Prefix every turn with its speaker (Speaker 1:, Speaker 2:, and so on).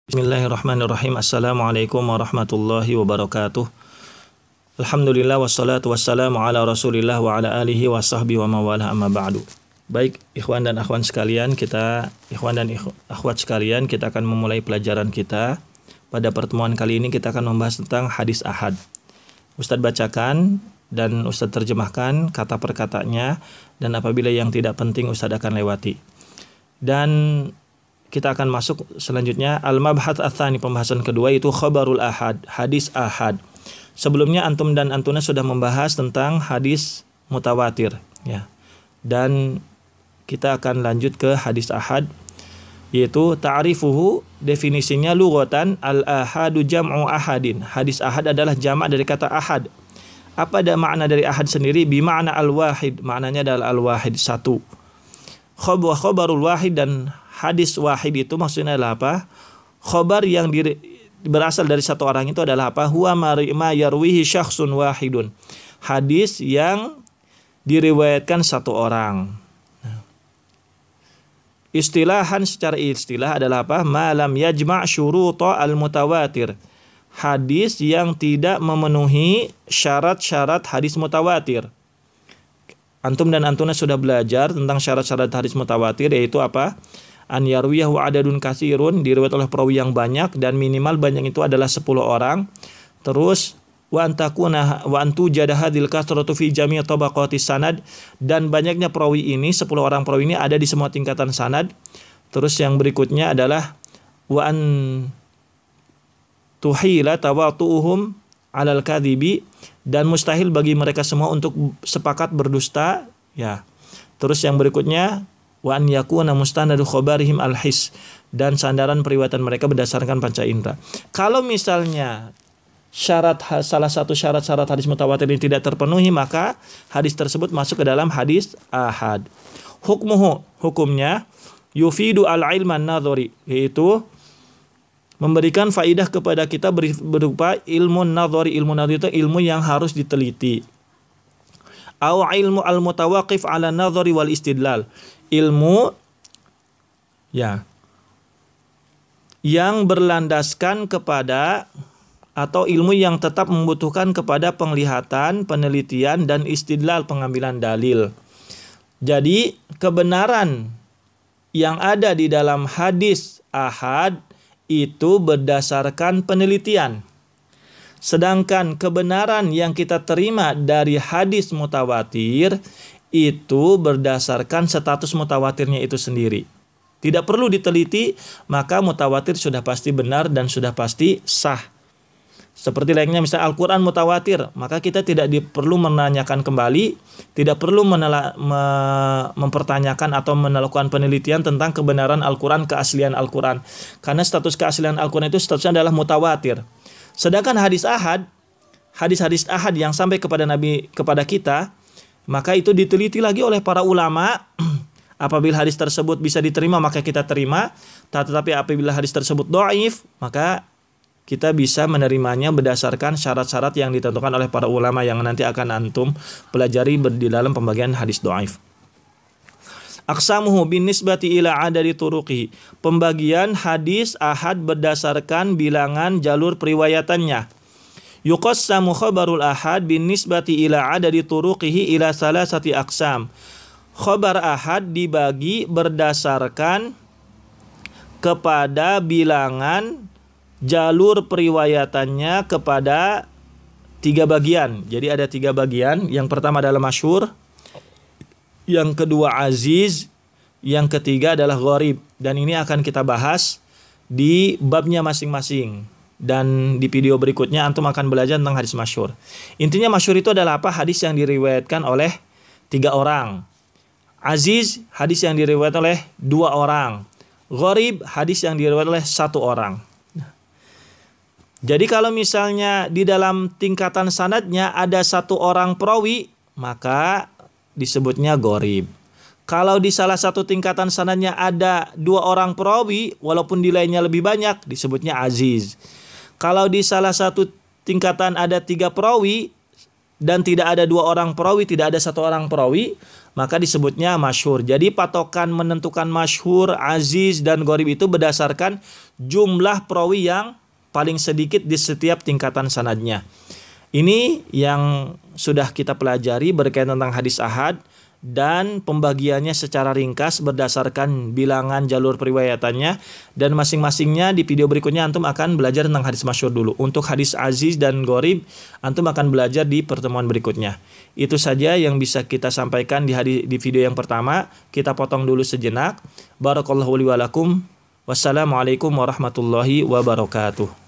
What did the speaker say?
Speaker 1: Bismillahirrahmanirrahim. Assalamualaikum warahmatullahi wabarakatuh. Alhamdulillah wassalatu wassalamu ala Rasulillah wa ala alihi wa sahbihi wa mawalah amma ba'du. Baik, ikhwan dan akhwat sekalian, kita akan memulai pelajaran kita. Pada pertemuan kali ini kita akan membahas tentang hadis ahad. Ustadz bacakan dan Ustadz terjemahkan kata per katanya, dan apabila yang tidak penting Ustadz akan lewati. Dan kita akan masuk selanjutnya al-mabhath ats-tsani, pembahasan kedua, itu khabarul ahad, hadis ahad. Sebelumnya antum dan antuna sudah membahas tentang hadis mutawatir ya. Dan kita akan lanjut ke hadis ahad, yaitu ta'rifuhu, definisinya lughatan al-ahadu jam'u ahadin. Hadis ahad adalah jamak dari kata ahad. Apa ada makna dari ahad sendiri? Bima'na al-wahid, maknanya adalah al-wahid, satu. Khabarul wahid, dan hadis wahid itu maksudnya adalah apa? Khabar yang berasal dari satu orang itu adalah apa? Huwa ma yarwihi syakhsun wahidun. Hadis yang diriwayatkan satu orang. Istilahan, secara istilah adalah apa? Ma lam yajma' syuruta al-mutawatir. Hadis yang tidak memenuhi syarat-syarat hadis mutawatir. Antum dan antuna sudah belajar tentang syarat-syarat hadis mutawatir, yaitu apa? An yarwiyahu adadun katsirun, diriwayat oleh perawi yang banyak, dan minimal banyak itu adalah 10 orang. Terus wa antu jada hadil kasratu fi jami' tabaqatis sanad, dan banyaknya perawi ini, 10 orang perawi ini ada di semua tingkatan sanad. Terus yang berikutnya adalah wa an tuhila tawatu'uhum alal kadhibi, dan mustahil bagi mereka semua untuk sepakat berdusta ya. Terus yang berikutnya wa an yakuna mustanadu khabarihim al-his, dan sandaran periwayatan mereka berdasarkan panca indera. Kalau misalnya salah satu syarat-syarat hadis mutawatir ini tidak terpenuhi, maka hadis tersebut masuk ke dalam hadis ahad. Hukmuhu, hukumnya yufidu al-ilman nadhari, yaitu memberikan faidah kepada kita berupa ilmu nadhari. Ilmu nadhari itu ilmu yang harus diteliti. Au ilmu al-mutawaqif ala nadhari wal istidlal, ilmu ya yang berlandaskan kepada, atau ilmu yang tetap membutuhkan kepada penglihatan, penelitian, dan istidlal, pengambilan dalil. Jadi kebenaran yang ada di dalam hadis ahad itu berdasarkan penelitian. Sedangkan kebenaran yang kita terima dari hadis mutawatir itu berdasarkan status mutawatirnya itu sendiri. Tidak perlu diteliti, maka mutawatir sudah pasti benar dan sudah pasti sah. Seperti lainnya misalnya Al-Quran mutawatir, maka kita tidak perlu menanyakan kembali, tidak perlu mempertanyakan atau melakukan penelitian tentang kebenaran Al-Quran, keaslian Al-Quran. Karena status keaslian Al-Quran itu statusnya adalah mutawatir. Sedangkan hadis ahad, hadis-hadis ahad yang sampai kepada Nabi, kepada kita, maka itu diteliti lagi oleh para ulama. Apabila hadis tersebut bisa diterima, maka kita terima. Tetapi apabila hadis tersebut dhaif, maka kita bisa menerimanya berdasarkan syarat-syarat yang ditentukan oleh para ulama yang nanti akan antum pelajari di dalam pembagian hadis dhaif. Aqsamuhu bin nisbati ila adadi turuqi, pembagian hadis ahad berdasarkan bilangan jalur periwayatannya. Yuqassamu khabarul ahad bin nisbati ila adadi turuqihi ila salasati aqsam. Khabar ahad dibagi berdasarkan kepada bilangan jalur periwayatannya kepada 3 bagian. Jadi ada 3 bagian. Yang pertama adalah masyhur, yang kedua aziz, yang ketiga adalah gharib. Dan ini akan kita bahas di babnya masing-masing. Dan di video berikutnya antum akan belajar tentang hadis masyhur. Intinya masyhur itu adalah apa? Hadis yang diriwayatkan oleh 3 orang. Aziz, hadis yang diriwayatkan oleh 2 orang. Gharib, hadis yang diriwayatkan oleh 1 orang. Jadi kalau misalnya di dalam tingkatan sanadnya ada 1 orang perawi, maka disebutnya gharib. Kalau di salah satu tingkatan sanadnya ada 2 orang perawi, walaupun nilainya lebih banyak, disebutnya aziz. Kalau di salah satu tingkatan ada 3 perawi, dan tidak ada dua orang perawi, tidak ada satu orang perawi, maka disebutnya masyhur. Jadi patokan menentukan masyhur, aziz, dan gharib itu berdasarkan jumlah perawi yang paling sedikit di setiap tingkatan sanadnya. Ini yang sudah kita pelajari berkaitan tentang hadis ahad dan pembagiannya secara ringkas berdasarkan bilangan jalur periwayatannya, dan masing-masingnya di video berikutnya antum akan belajar tentang hadis masyhur dulu. Untuk hadis aziz dan gharib antum akan belajar di pertemuan berikutnya. Itu saja yang bisa kita sampaikan di video yang pertama. Kita potong dulu sejenak. Barakallahu li wa lakum. Wassalamualaikum warahmatullahi wabarakatuh.